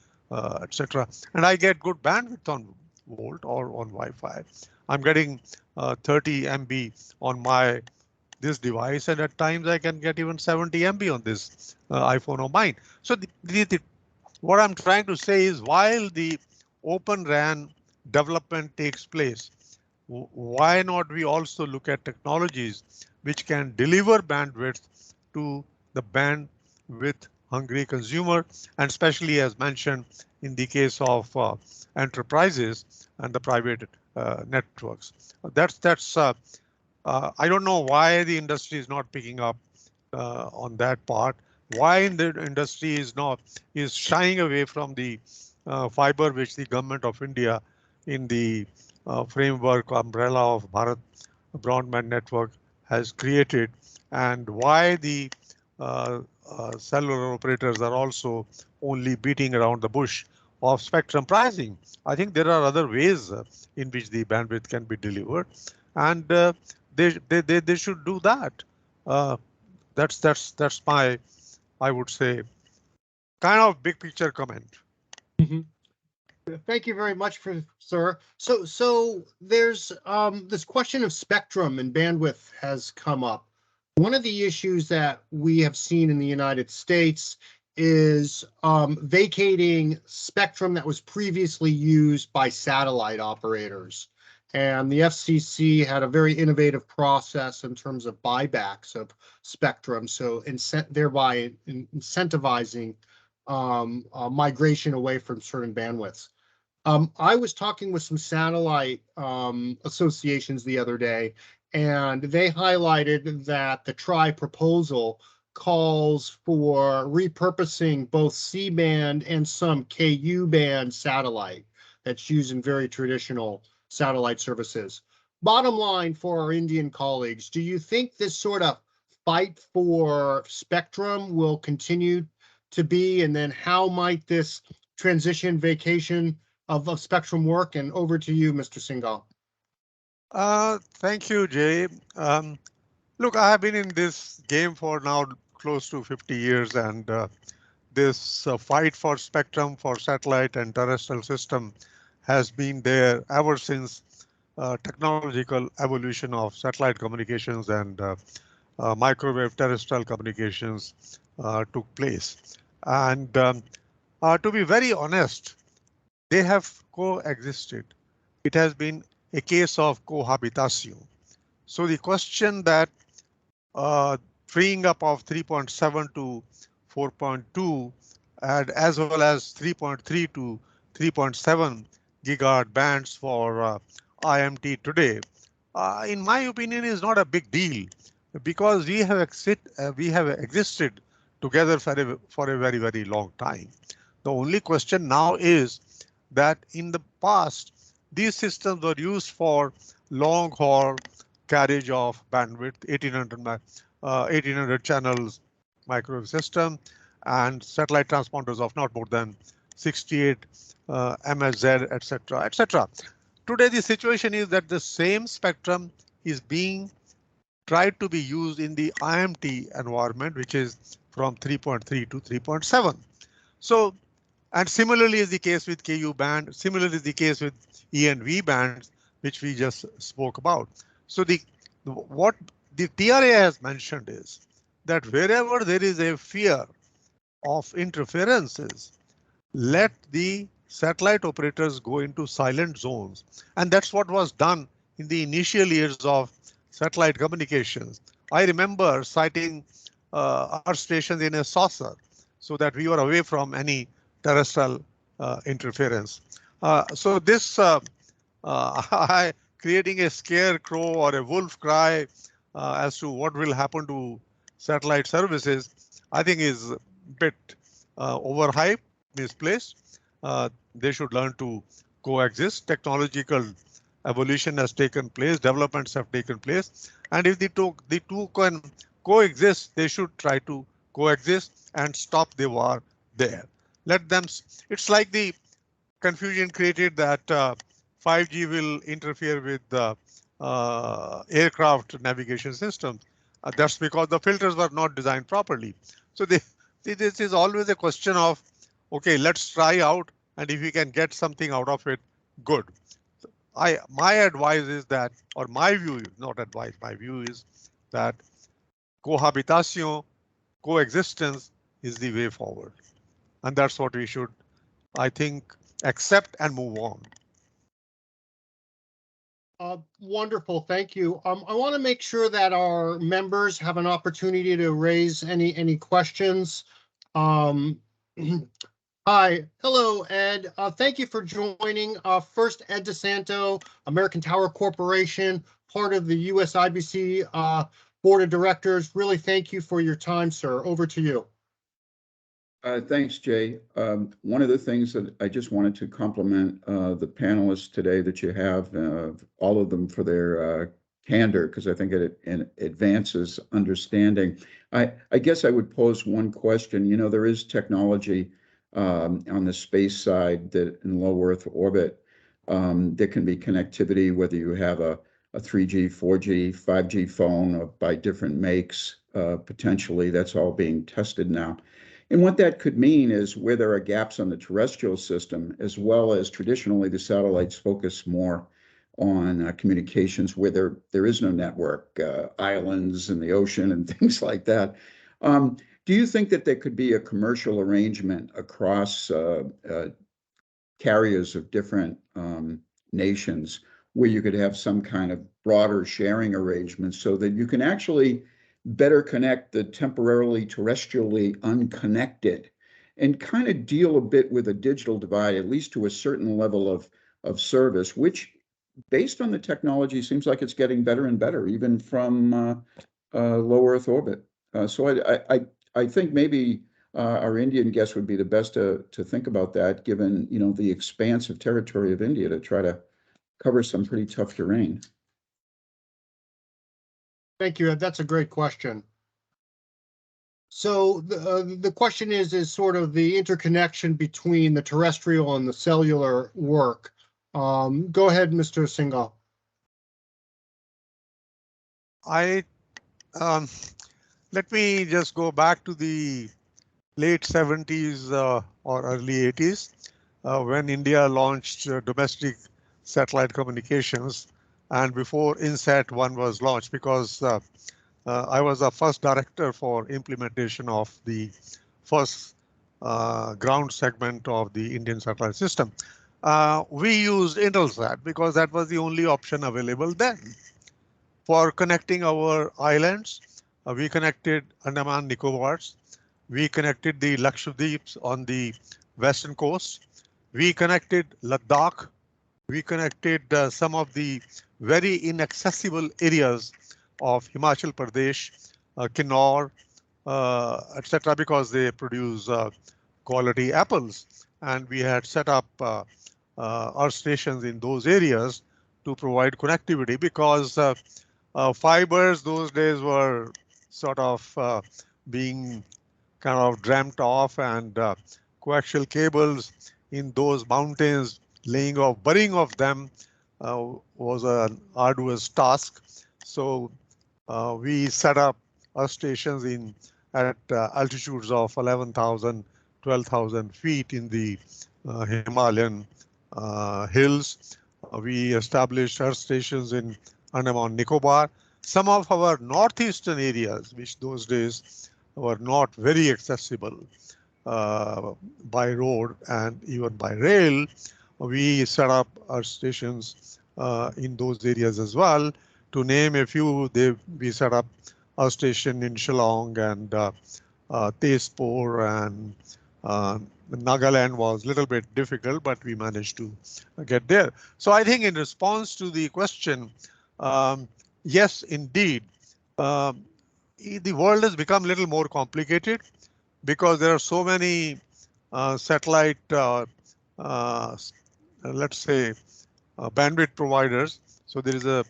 etc. And I get good bandwidth on Volt or on Wi-Fi. I'm getting 30 MB on this device, and at times I can get even 70 MB on this iPhone of mine. So what I'm trying to say is, while the Open RAN development takes place, why not we also look at technologies which can deliver bandwidth to the bandwidth hungry consumer, and especially as mentioned in the case of enterprises and the private networks. I don't know why the industry is not picking up on that part. Why the industry is shying away from the fiber which the government of India in the framework umbrella of Bharat Broadband Network has created, and why the cellular operators are also only beating around the bush of spectrum pricing. I think there are other ways in which the bandwidth can be delivered, and they should do that. That's my, I would say, kind of big picture comment. Mm-hmm. Thank you very much, sir. So there's this question of spectrum and bandwidth has come up. One of the issues that we have seen in the United States is vacating spectrum that was previously used by satellite operators. And the FCC had a very innovative process in terms of buybacks of spectrum, so thereby incentivizing migration away from certain bandwidths. I was talking with some satellite associations the other day, and they highlighted that the TRI proposal calls for repurposing both C-band and some Ku-band satellite that's used in very traditional satellite services. Bottom line for our Indian colleagues, do you think this sort of fight for spectrum will continue to be, and then how might this transition vacation of spectrum work? And over to you, Mr. Singhal. Thank you, Jay. Look, I have been in this game for now close to 50 years, and this fight for spectrum for satellite and terrestrial system has been there ever since technological evolution of satellite communications and microwave terrestrial communications took place. And to be very honest, they have coexisted. It has been a case of cohabitation. So the question that freeing up of 3.7 to 4.2 and as well as 3.3 to 3.7 gigahertz bands for IMT today, in my opinion, is not a big deal because we have existed together for a very, very long time. The only question now is that in the past, these systems were used for long haul carriage of bandwidth, 1800 channels microwave system and satellite transponders of not more than 68 MSZ, etc., etc. Today, the situation is that the same spectrum is being tried to be used in the IMT environment, which is from 3.3 to 3.7. So, and similarly is the case with Ku band, similarly is the case with E and V bands, which we just spoke about. So what the TRA has mentioned is that wherever there is a fear of interferences, let the satellite operators go into silent zones. And that's what was done in the initial years of satellite communications. I remember sighting our stations in a saucer so that we were away from any terrestrial interference. So this creating a scarecrow or a wolf cry as to what will happen to satellite services, I think is a bit overhyped, misplaced. They should learn to coexist. Technological evolution has taken place, developments have taken place, and if the two can coexist, they should try to coexist and stop the war there. Let them. It's like the confusion created that 5G will interfere with the aircraft navigation systems. That's because the filters were not designed properly. So this is always a question of, okay, let's try out, and if we can get something out of it, good. My advice is that, or my view is not advice, my view is that cohabitation, coexistence is the way forward. And that's what we should, I think, accept and move on. Wonderful, thank you. I want to make sure that our members have an opportunity to raise any questions. Hi, hello, Ed. Thank you for joining. First, Ed DeSanto, American Tower Corporation, part of the USIBC Board of Directors. Really thank you for your time, sir. Over to you. Thanks, Jay. One of the things that I just wanted to compliment the panelists today that you have, all of them for their candor, because I think it advances understanding. I guess I would pose one question. You know, there is technology on the space side that in low Earth orbit, there can be connectivity, whether you have a 3G, 4G, 5G phone by different makes, potentially that's all being tested now. And what that could mean is where there are gaps on the terrestrial system, as well as traditionally the satellites focus more on communications where there is no network, islands in the ocean and things like that. Do you think that there could be a commercial arrangement across carriers of different nations where you could have some kind of broader sharing arrangement so that you can actually better connect the temporarily terrestrially unconnected and kind of deal a bit with a digital divide, at least to a certain level of service, which based on the technology seems like it's getting better and better, even from low Earth orbit. So I think maybe our Indian guest would be the best to think about that, given the expansive territory of India, to try to cover some pretty tough terrain. Thank you, Ed. That's a great question. So the question is sort of the interconnection between the terrestrial and the cellular work. Go ahead, Mr. Singhal. Let me just go back to the late 70s or early 80s when India launched domestic satellite communications, and before INSAT-1 was launched, because I was the first director for implementation of the first ground segment of the Indian satellite system. We used Intelsat because that was the only option available then. For connecting our islands, we connected Andaman Nicobars, we connected the Lakshadweeps on the western coast, we connected Ladakh, we connected some of the very inaccessible areas of Himachal Pradesh, Kinnaur, etc., because they produce quality apples. And we had set up our stations in those areas to provide connectivity, because fibers those days were sort of being kind of dreamt of, and coaxial cables in those mountains, burying of them was an arduous task. So we set up our stations at altitudes of 11,000, 12,000 feet in the Himalayan hills. We established our stations in Andaman Nicobar. Some of our northeastern areas, which those days were not very accessible by road and even by rail, we set up our stations in those areas as well. To name a few, we set up our station in Shillong and Tezpur, and Nagaland was a little bit difficult, but we managed to get there. So I think in response to the question, yes, indeed, the world has become a little more complicated because there are so many satellite, let's say, bandwidth providers. So there's a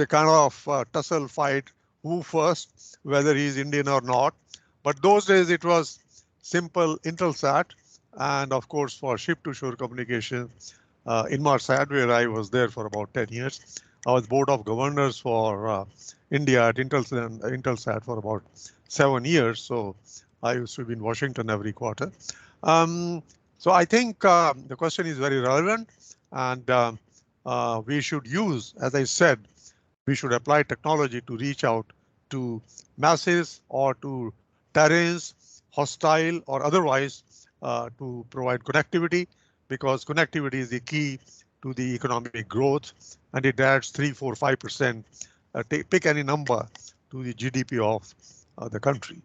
kind of tussle fight, who first, whether he's Indian or not. But those days it was simple Intelsat, and of course for ship-to-shore communication, Inmarsat, where I was there for about 10 years. I was board of governors for India at Intelsat for about 7 years. So I used to be in Washington every quarter. So I think the question is very relevant, and we should use, as I said, we should apply technology to reach out to masses or to terrains, hostile or otherwise, to provide connectivity, because connectivity is the key to the economic growth, and it adds 3, 4, 5%. Pick any number to the GDP of the country.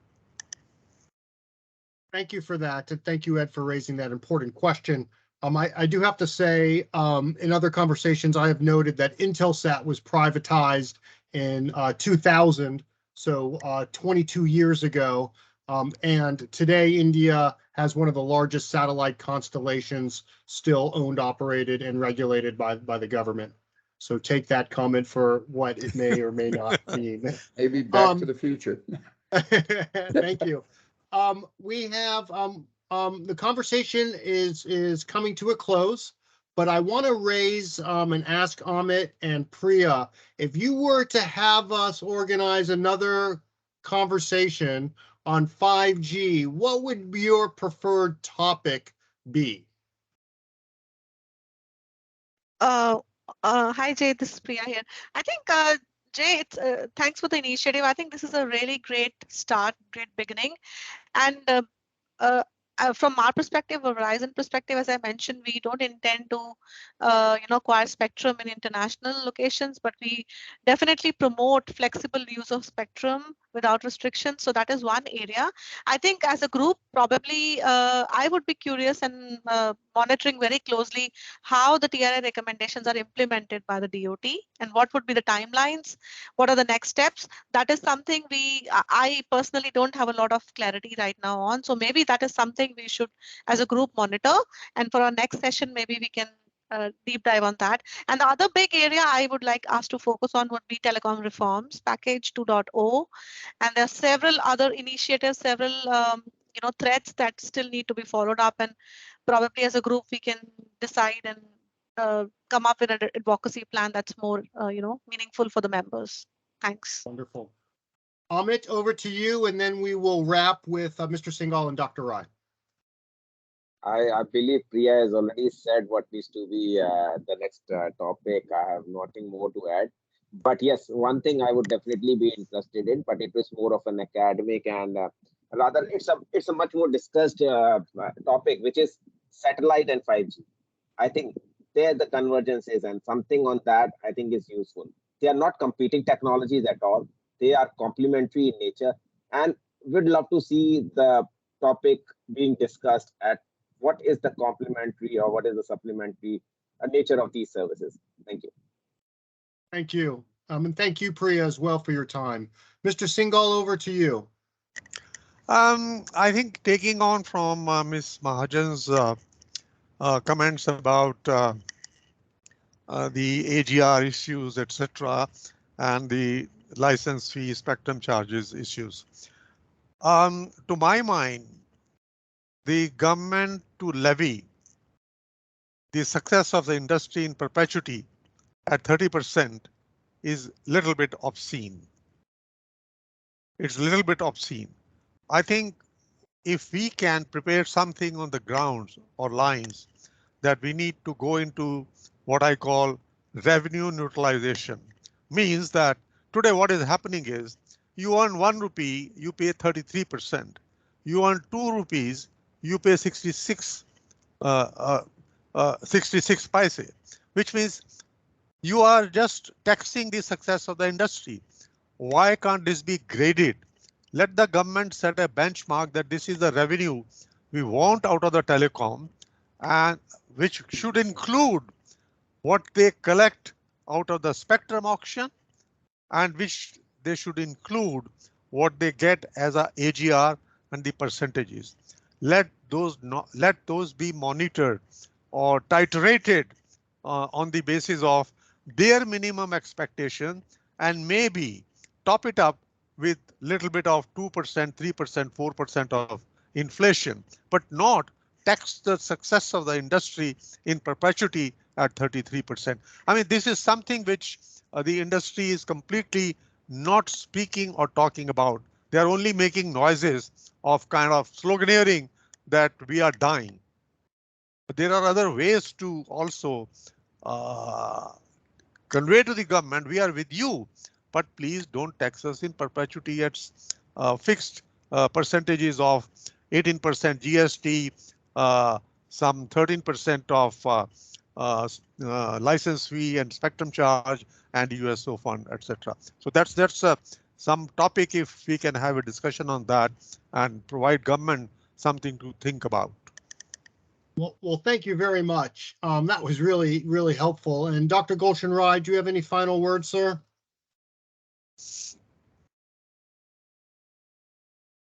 Thank you for that. And thank you, Ed, for raising that important question. I do have to say, in other conversations, I have noted that Intelsat was privatized in 2000, so 22 years ago. And today, India has one of the largest satellite constellations still owned, operated, and regulated by the government. So take that comment for what it may or may not mean. Maybe back to the future. Thank you. We have the conversation is coming to a close, but I want to raise and ask Amit and Priya, if you were to have us organize another conversation on 5G, what would your preferred topic be? Hi Jay, this is Priya here. I think Jay, it's thanks for the initiative. I think this is a really great start, great beginning, and uh, from our perspective, or Verizon perspective, as I mentioned, we don't intend to, acquire spectrum in international locations, but we definitely promote flexible use of spectrum without restrictions. So that is one area. I think as a group, probably I would be curious and monitoring very closely how the TRI recommendations are implemented by the DOT and what would be the timelines, what are the next steps. That is something I personally don't have a lot of clarity right now on. So maybe that is something we should, as a group, monitor. And for our next session, maybe we can deep dive on that. And the other big area I would like us to focus on would be telecom reforms, package 2.0. And there are several other initiatives, several threads that still need to be followed up. And probably as a group, we can decide and come up with an advocacy plan that's more, meaningful for the members. Thanks. Wonderful. Amit, over to you, and then we will wrap with Mr. Singhal and Dr. Rai. I believe Priya has already said what needs to be the next topic. I have nothing more to add. But yes, one thing I would definitely be interested in, but it was more of an academic and rather it's a much more discussed topic, which is satellite and 5G. I think there the convergence is, and something on that I think is useful. They are not competing technologies at all. They are complementary in nature, and we'd love to see the topic being discussed at what is the complementary or what is the supplementary nature of these services. Thank you. Thank you. And thank you, Priya, as well for your time. Mr. Singhal, over to you. I think taking on from Ms. Mahajan's comments about the AGR issues, etc., and the license fee, spectrum charges issues. To my mind, the government to levy the success of the industry in perpetuity at 30% is a little bit obscene. It's a little bit obscene. I think if we can prepare something on the grounds or lines that we need to go into what I call revenue neutralization, means that today what is happening is you earn 1 rupee, you pay 33%. You earn 2 rupees, you pay 66 paise, which means you are just taxing the success of the industry. Why can't this be graded? Let the government set a benchmark that this is the revenue we want out of the telecom, and which should include what they collect out of the spectrum auction, and which they should include what they get as a AGR and the percentages. Let those be monitored or titrated on the basis of their minimum expectation, and maybe top it up with little bit of 2%, 3%, 4% of inflation, but not tax the success of the industry in perpetuity at 33%. I mean, this is something which the industry is completely not speaking or talking about. They are only making noises of kind of sloganeering that we are dying. But there are other ways to also convey to the government, we are with you, but please don't tax us in perpetuity at fixed percentages of 18% GST, some 13% of license fee and spectrum charge and USO fund, etc. So that's some topic if we can have a discussion on that and provide government something to think about. Well, thank you very much. That was really, really helpful. And Dr. Gulshan Rai, do you have any final words, sir?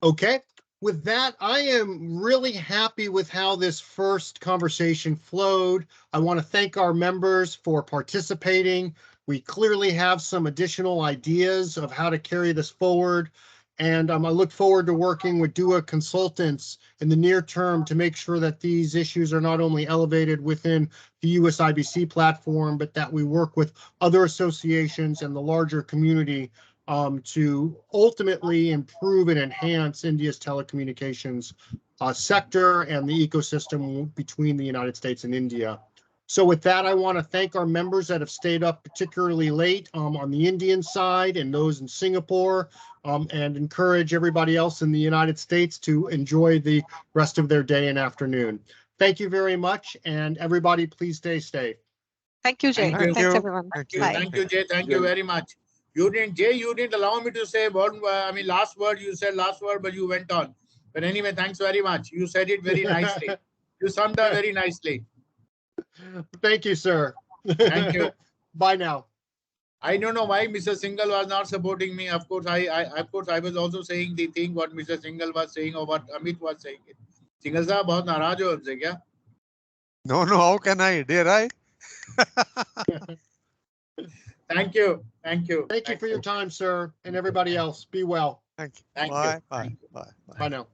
Okay. With that, I am really happy with how this first conversation flowed. I want to thank our members for participating. We clearly have some additional ideas of how to carry this forward. And I look forward to working with DUA consultants in the near term to make sure that these issues are not only elevated within the USIBC platform, but that we work with other associations and the larger community to ultimately improve and enhance India's telecommunications sector and the ecosystem between the United States and India. So with that, I want to thank our members that have stayed up particularly late on the Indian side and those in Singapore, and encourage everybody else in the United States to enjoy the rest of their day and afternoon. Thank you very much, and everybody please stay safe. Thank you, Jay. Thank you. Thanks, everyone. Thank you. Bye. Thank you, Jay. Thank you very much. You didn't allow me to say one, last word. You said last word, but you went on. But anyway, thanks very much. You said it very nicely. You summed up very nicely. Thank you, sir. Thank you. Bye now. I don't know why Mr. Singhal was not supporting me. Of course, I was also saying the thing what Mr. Singhal was saying or what Amit was saying. Singhal साहब बहुत नाराज हो हमसे क्या? No, how can I? Dare I? Thank you. Thank you. Thank you for your time, sir, and everybody else. Be well. Thank you. Thank Bye. you. Bye. Thank you. Bye. Bye. Bye now.